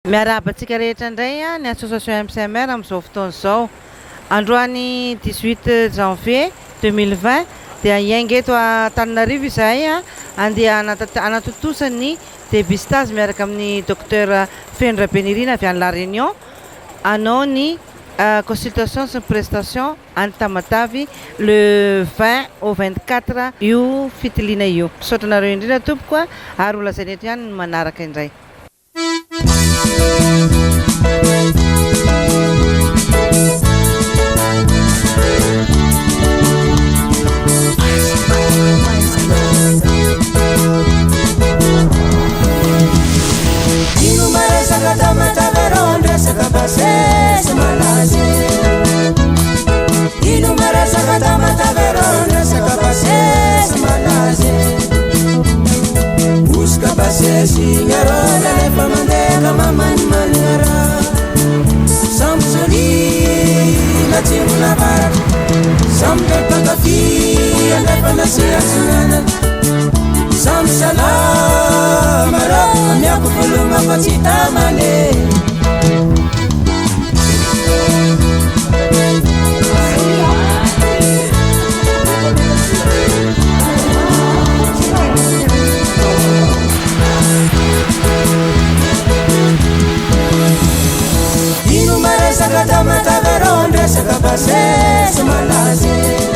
Miarahaba antsika rehetra indray a ny association MCMR amin'izao fotoana izao. Androany 18 janvier 2020 dia hiainga eto Antananarivo izahay a andeha anatotosa ny dépistage miaraka amin'ny docteur Fenitra Benirina avy any La Réunion hanao ny consultation sy prestation any Tamatavy le 20 au 24 io fitiliana io. Misaotra anareo indrindra tompoko a ary ho lazaina eto ihany ny manaraka indray.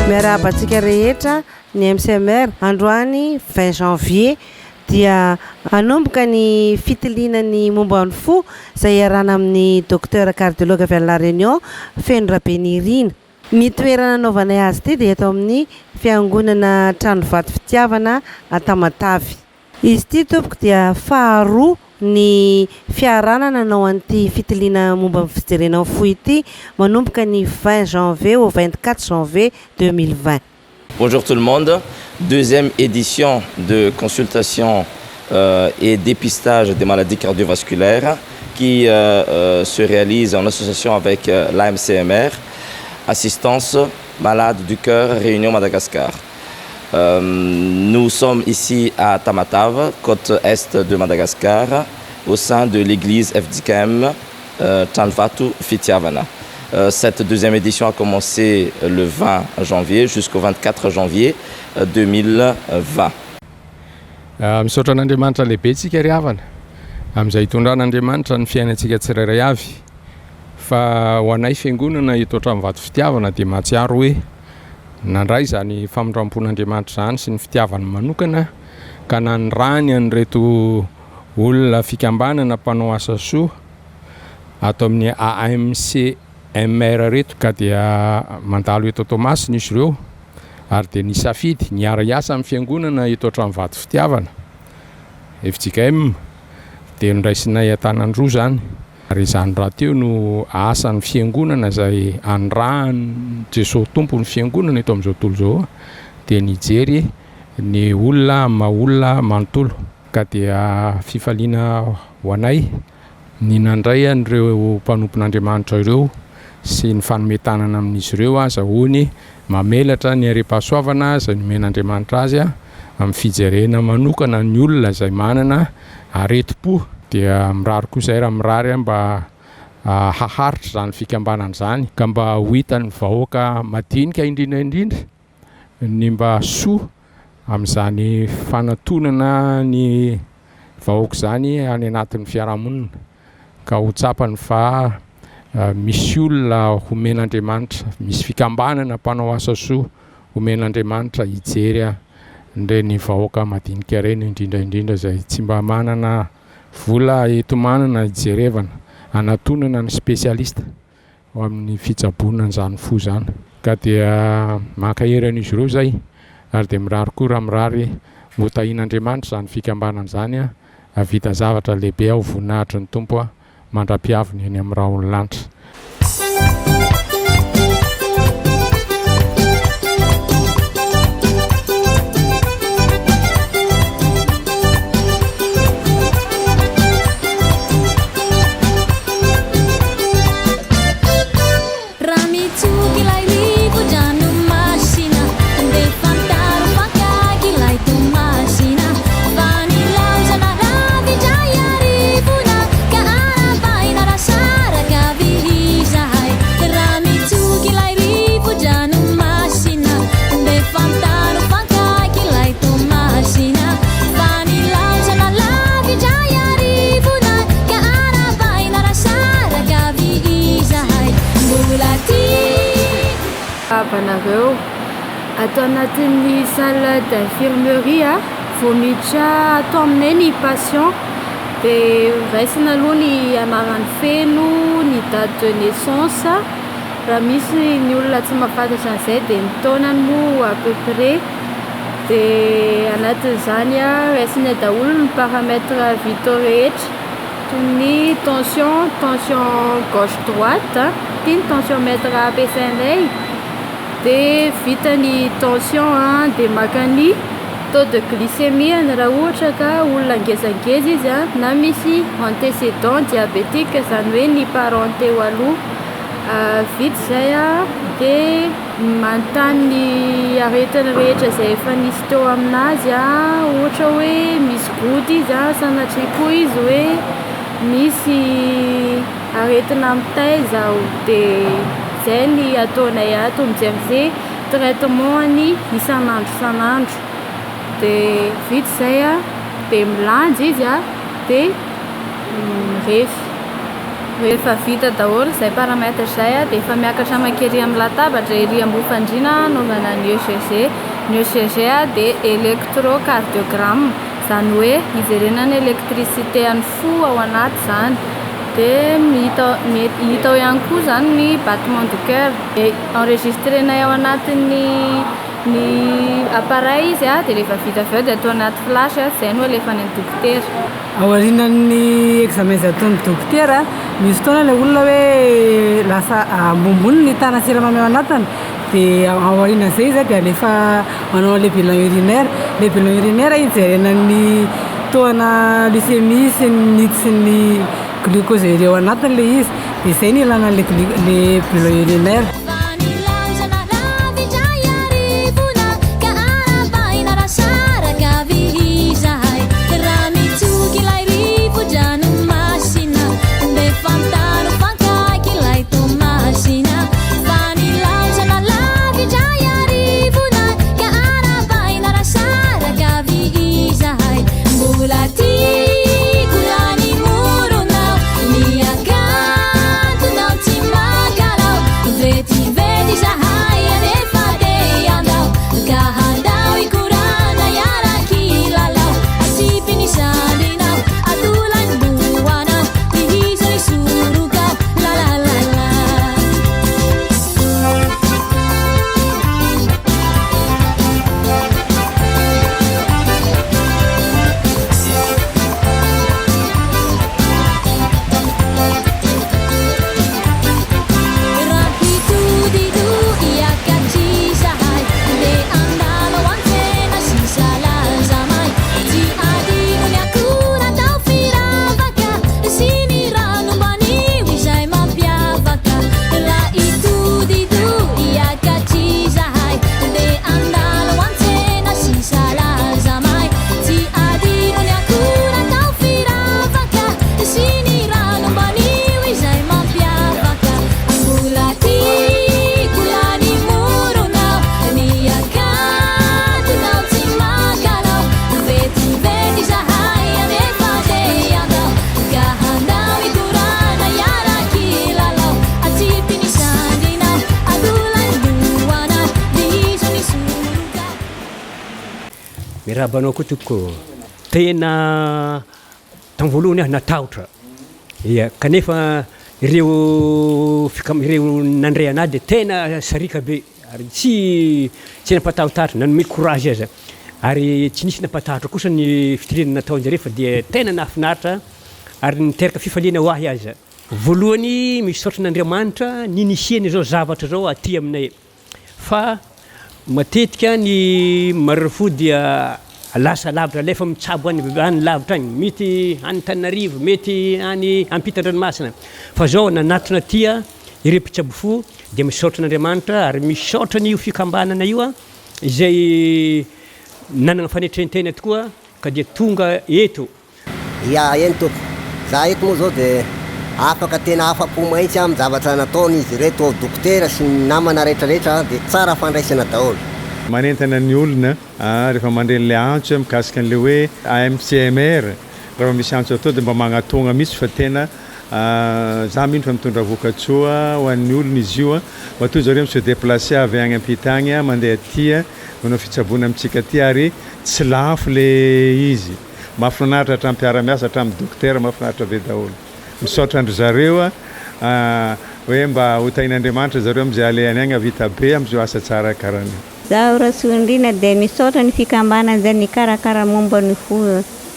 Miarahaba antsika rehetra ny MCMR androany 20 janvier dia hanomboka ny fitiliana ny momba ny fo izay iarana amin'ny docteur cardiologue avy any La Réunion Fenitra Benirina. Ny toerana anaovanay azy ity dia eto amin'ny fiangonana Tranovato Fitiavana Tamatavy. Izy ity tompoko dia faharoa ny fiarana nanao an'ity fitiliana momba ny fijerena fo ity manomboka ny 20 janvier au 24 janvier 2020. Bonjour tout le monde, deuxième édition de consultation et dépistage des maladies cardiovasculaires qui se réalise en association avec l'AMCMR, Assistance Malades du Cœur, Réunion Madagascar. Nous sommes ici à Tamatave, côte est de Madagascar, au sein de l'église FDKM Tranovato Fitiavana. Cette deuxième édition a commencé le 20 janvier jusqu'au 24 janvier 2020. Misaotra an'Andriamanitra lehibe tsika ry havana amin'izay hitondran'Andriamanitra ny fiainantsika tsirairay avy fa ho anay fiangonana eto Tranovato Fitiavana dia mahatsiaro hoe nandray zany famondram-pon'Andriamanitra zany sy ny fitiavana manokana ka nanrany an'ireto olona fikambanana mpanao asa soa ato amin'ny AMCMR reto ka dia mandalo eto Tomasina izy ireo ary dia nisafidy niara hiasa amin'ny fiangonana eto Tranovato Fitiavana FDKM dia niraisinay an-tanandroa zany ary izany raha teo no asan'ny fiangonana izay andrahan Jesosy tompo ny fiangonana eto amin'izao tontolo izao dia nijery ny olona maha-olona manontolo ka dia fifaliana ho anay ny nandray an'ireo mpanompon'Andriamanitra ireo sy ny fanometanana amin'izy ireo azahoany mamelatra ny are-pahasoavana izay nomen'Andriamanitra azy amin'ny fijerena manokana ny olona izay manana aretim-po dia mirary kosa raha mirary mba haharitra zany fikambanana zany ka mba ho hitan'ny vahoaka madinika indrindra ny mba soa amin'izany fanatonana ny vahoaka zany any anatin'ny fiarahamonina ka ho tsapany fa misy olona homen'Andriamanitra, misy fikambanana mpanao asa soa homen'Andriamanitra hijery ireny vahoaka madinika ireny indrindra izay tsy mba manana vola etomanana hijerevana anatonana ny spesialista ho amin'ny fitsaboana an'izany fo zany ka dia mankaheran'izy ireo zay ary dia mirary koa raha mirary votahin'Andriamanitra zany fikambanana zany vita zavatra lehibe ao voninahitry ny tompo mandra-piaviny eny amin'ny raha ony lanitra. Masina, Vanilla, Zana, Ravi, Jaya, Rivuna, Kana, vavanareo atao anatin'ny salle d'infirmerie vao miditra atao aminay ny patient dia raisina aloha ny anaran'ny feno ny date de naissance raha misy ny olona tsy mahafantatra an'izay dia ny taonany moa à peu près dia anatin'izany raisina daholo ny paramètre vitaux rehetra toy ny tension gauche droite dia ny tensiomètre ampiasainay dia vita ny tension dia maka ny taux de glycémie raha ohatra ka olona ngezangeza izy na misy antécédent diabétique zany hoe ny parent teo aloha vita zay dia manontany ny aretina rehetra izay efa nisy teo aminazy ohatra hoe misy goude izy sanatria koa izy hoe misy aretina amin'ny taiza dia zay ny ataonay ato mijery traitement ny isan'andro dia vita zay dia milanjy izy dia rehefa vita daholo zay paramètre zay dia efa miakatra mankeri amin'ny latabatra ery ambofandrina anaovana ny ECG dia électrocardiogramme zany hoe ijerena ny électricité an'ny fo ao anaty zany dia hita ihany koa zany ny battement du cœur dia enregistrenay ao anatin'ny appareil izy dia rehefa vita avy eo dia atao anaty flash zay no alefany ny dokotera aorianan'ny examen zay ataon'ny dokotera misy fotoana ilay olona hoe lasa ambonimbony ny tana siramamy ao anatiny dia aorianan'izay izy dia alefa manao le bilan urinaire ijerenan'ny toana glycémie sy ny glucose ery ao anatiny le izy dia izay ny ilana le bilan urinaire rabanao koa toko tena tamin'ny voalohany natahotra ia kanefa ireo nandray anahy dia tena sarika be ary tsy nampatahotahatra nanome courage aza ary tsy nisy nampatahotra kosa ny fitirenana nataonjareo fa dia tena nahafinaritra ary niteraka fifaliana ho ahy aza voalohany misaotra n'Andriamanitra ninisiany zao zavatra zao aty aminay fa matetika ny marifo dia lasa lavitra alefa mitsabo any lavitra any mety any Tananarivo mety any Ampitan-dranomasina fa zao nanatona tia ireo mpitsabo fo dia misaotra n'Andriamanitra ary misaotra n'io fikambanana io izay nanana fanetrentena tokoa ka dia tonga eto ia ento za eto moa zao dia afaka tena afa-po mahitsy amin'ny zavatra nataony izy reto dokotera sy ny namana rehetrarehetra dia tsara fandraisana daholo manentana ny olona rehefa mandreny le antso mikasika an'le hoe AMCMR raha misy antso atao dia mba magnatogna mihitsy fa tena za mihitsy fa mitondra vokatsoa ho an'ny olona izy io mba toy zareo se déplacer avy agny ampitagny mandeha aty manao fitsaboana amintsika aty ary tsy lafo le izy mahafinaritra hatramin'ny mpiara-miasa hatramin'ny dokotera mahafinaritra be daholo misaotra andry zareo hoe mba hotain'Andriamanitra zareo am'izay alehany agny avita be am'izao asa tsara karany zaho Rasoandrina dia misaotra ny fikambanana zay ny karakara momba ny fo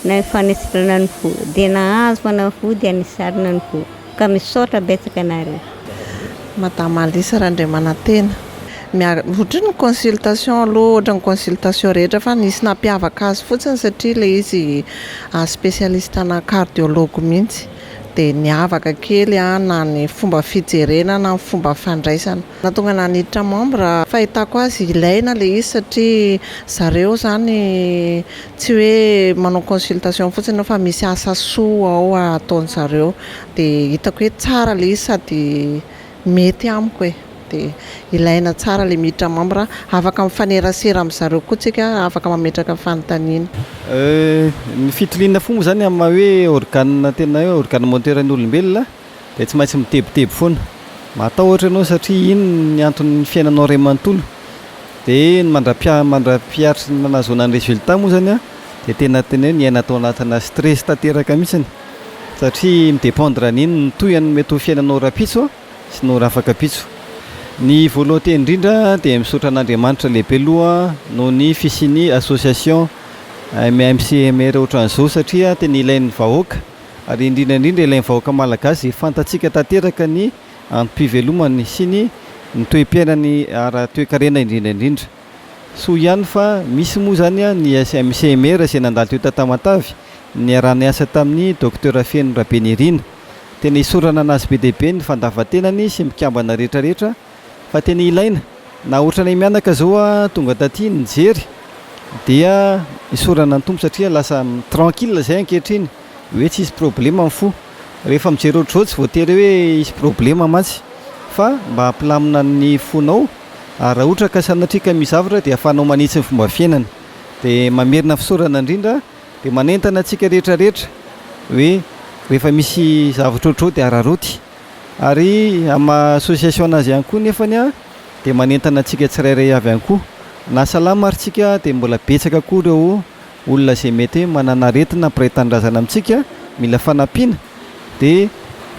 na fanesitrana ny fo dia nahazo fa na fo dia nisarina ny fo ka misaotra betsaka anareo Madame Alisa Randriamanantena ohatry ny consultation aloha ohatra ny consultation rehetra fa nisy nampiavaka azy fotsiny satria le izy spécialiste ana cardiologue mihitsy dia niavaka kely na ny fomba fijerena na ny fomba fandraisana natonga naniditra membre fahitako azy ilaina le izy satria zareo zany tsy hoe manao consultation fotsiny fa misy asa soa ao ataony zareo dia hitako hoe tsara le izy sady mety amiko hoe dia ilaina tsara le miditra membre afaka mifanerasera amin'zareo koa tsika afaka mametraka fanontaniana ny fitiliana fomba zany amin'ny hoe organe tena hoe organe moteur'ny olombelona dia tsy maintsy mitebiteby foana mahata ohatra ianao satria iny ny anton'ny fiainanao ray manontolo dia mandra-piaritry nanazonany résultat moa zany dia tena hoe ny aina atao anatina stress tanteraka mihitsiny satria midépendre an'iny ny toyany mety ho fiainanao rapitso sy no rafaka pitso ny volonté indrindra dia misaotra an'Andriamanitra lehibe aloha no ny fisiny association MCMR ohatran'izao satria tena ilain'ny vahoaka ary indrindraindrindra ilain'ny vahoaka malagasy fantatsika tanteraka ny antom-pivelomany sy ny toe-piainany ara-toe-karena indrindraindrindra so ihany fa misy moa zany ny MCMR izay nandalo teo Tamatavy ny arany asa tamin'ny docteur Feno Rabenirina tena isorana anazy be dehibe ny fandavatenany sy mikambana rehetrarehetra fa tena ilaina na ohatra ny mianaka zao tonga taty nijery dia isorana ny tompo satria lasa tranquille zay ankehitriny hoe tsy isy problème amin'ny fo rehefa mijery ohatr'izao tsy voatery hoe isy problème mantsy fa mba hampilamina ny fonao raha ohatra ka sanatrika mizavatra dia ahafahanao manitsy ny fomba fiainana dia mamerina fisaorana indrindra dia manentana antsika rehetrarehetra hoe rehefa misy zavatra ohatr'izao dia araroty ary amin'ny association anazy ihany koa nefany dia manentana antsika tsirairay avy ihany koa na salama arytsika dia mbola betsaka koa ireo olona izay mety manana aretina mpiray-tanindrazana amintsika mila fanampiana dia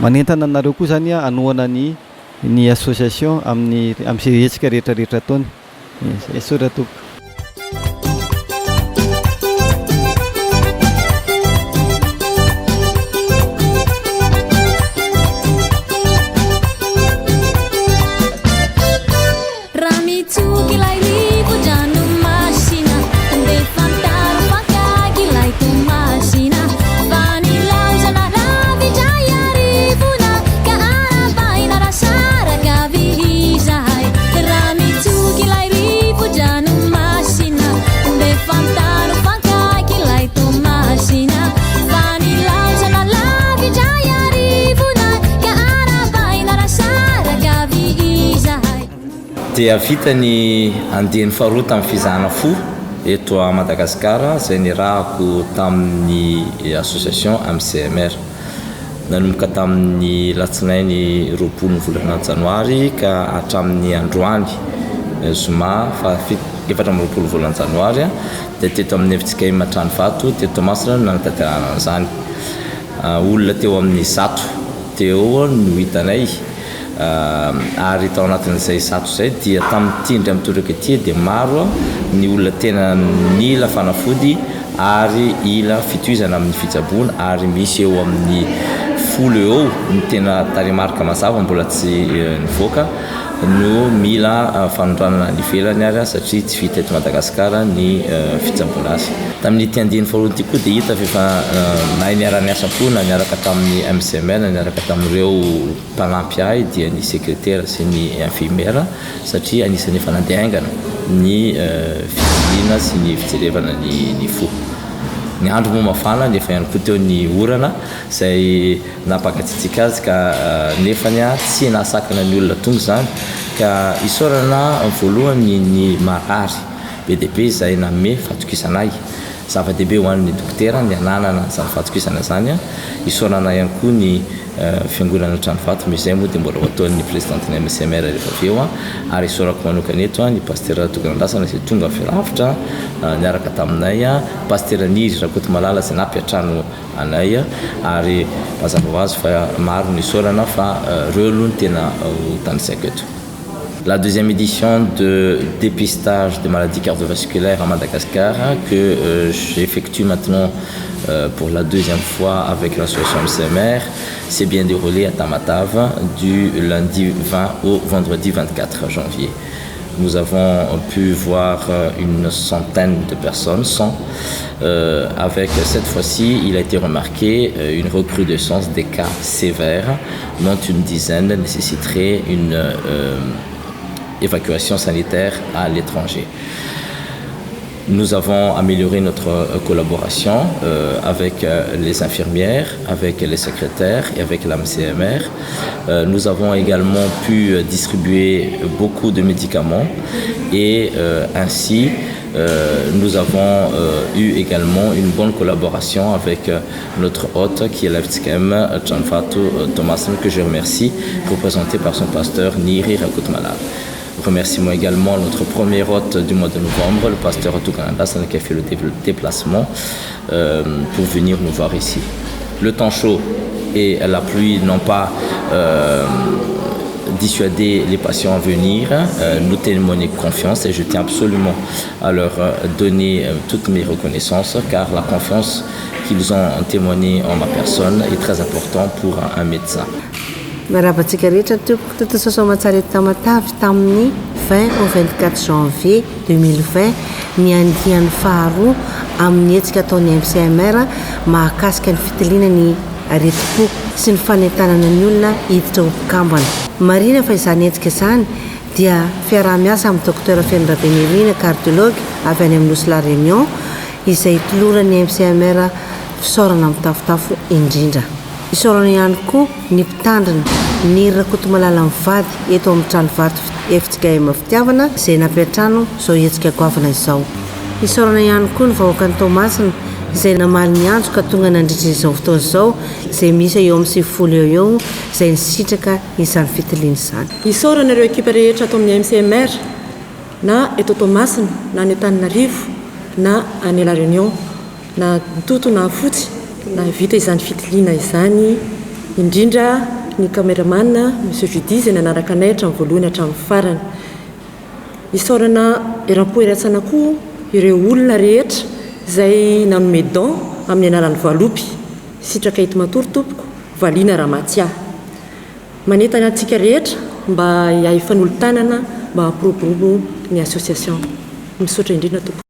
manentana anareo koa zany anohana ny association amin'izay hetsika rehetrarehetra ataony saotra tompo dia vita ny andiany faharoa tamin'ny fizahana fo eto a Madagasikara izay nirahako tamin'ny association MCMR nanomboka tamin'ny latsinainy 20 volana janoary ka hatramin'ny androany zoma efatra amby 20 volana janoary dia teto amin'ny efitsika Matrano Vato teto Masina no nanatanterahana an'izany olona teo amin'ny 100 teo no hitanay ary tao anatin'izay 100 zay dia tamin'ny tindry mitondrika ety dia maro ny olona tena nila fanafody ary ila fitohizana amin'ny fitsaboana ary misy eo amin'ny 10 eo ny tena tarimarika mazava mbola tsy nivoaka no mila fanondranana ny ivelany ary satria tsy vita eto Madagasikara ny fitsaboana azy tamin'ny tiandiny faharoa ty koa dia hita fa na niara-niasa koa na niaraka tamin'ny MCMR niaraka tamin'ireo mpanampy ahy dia ny secrétaire sy ny infirmière satria anisany efa nandehaingana ny fitiliana sy ny fijerevana ny fo ny andro moa mafana nefa ihany koa teo ny orana izay nampakatsitsika azy ka nefany tsy nahasakana ny olona tonga zany ka isorana voalohany ny marary be dia be izay name fatokisanay zava-dehibe ho an'ny dokotera ny ananana zany fatokisana zany isorana ihany koa ny fiangonana tranovato misy zay moa dia mbola ataon'ny présidenteny MCMR rehefa avy eo ary isorako manokana eto ny pasteur Tokanandrasana izay tonga firavitra niaraka taminay pasteur Niry Rakotomalala izay nampiatrano anay ary mazava ho azy fa maro ny isorana fa reo aloha ny tena ho tanisaiko eto. La deuxième édition de dépistage des maladies cardiovasculaires à Madagascar que j'effectue maintenant pour la deuxième fois avec l'association MCMR s'est bien déroulée à Tamatave du lundi 20 au vendredi 24 janvier. Nous avons pu voir une centaine de personnes, 100. Avec cette fois-ci, il a été remarqué une recrudescence des cas sévères, dont une dizaine nécessiterait une évacuation sanitaire à l'étranger. Nous avons amélioré notre collaboration avec les infirmières, avec les secrétaires et avec la MCMR. Nous avons également pu distribuer beaucoup de médicaments et ainsi nous avons eu également une bonne collaboration avec notre hôte qui est l'Eftskem Chanfatu Thomasen, que je remercie, représenté par son pasteur Niri Rakotomalala. Remerciement également notre premier hôte du mois de novembre, le pasteur Tokanandrasana, qui a fait le déplacement pour venir nous voir ici. Le temps chaud et la pluie n'ont pas dissuadé les patients à venir, nous témoigner confiance et je tiens absolument à leur donner toutes mes reconnaissances car la confiance qu'ils ont témoignée en ma personne est très importante pour un médecin. Marabantsika rehetra tompoko totosasomatsara eto Tamatavy tamin'ny 20 au 24 janvier 2020 ny andiany faharoa amin'ny hetsika ataon'ny MCMR mahakasika ny fitiliana ny aretim-po sy ny fanentanana ny olona hiditra ho mpikambana. Marina fa izany hetsika izany dia fiarah-miasa amin'ny docteur Fenra Benirina cardiologue avy any amin'ny Nosy La Réunion izay toloran'ny MCMR fisaorana amin'ny tafotafo indrindra. Isorana ihany koa ny mpitandrina ny Rakotomalala mivady eto amin'ny tranovato efitsika fitiavana izay nampiatrano izao hetsika goavana izao. Isorana ihany koa ny vahoakan'ny Tomasina izay namaly ny anjo ka tonga nandritra izao fotoana izao izay misy eo amin'ny 70 eo izay nisitraka izany fitiliana izany. Isorana ireo ekipa rehetra ato amin'ny MCMR na eto Tomasina na ny Antananarivo na any La Réunion na toto na fotsy na vita izany fitiliana izany indrindra ny cameraman monsieur Judi izay nanaraka anay hatramin'ny voalohany hatramin'ny farany. Isorana eram-po iratsana koa ireo olona rehetra izay nanome don amin'ny anaran'ny Valopy sitraka eto Matory tompoko Valiana Ramatia. Manentana antsika rehetra mba hiahy fanolotanana mba hampiroborobo ny association. Misaotra indrindra tompoko.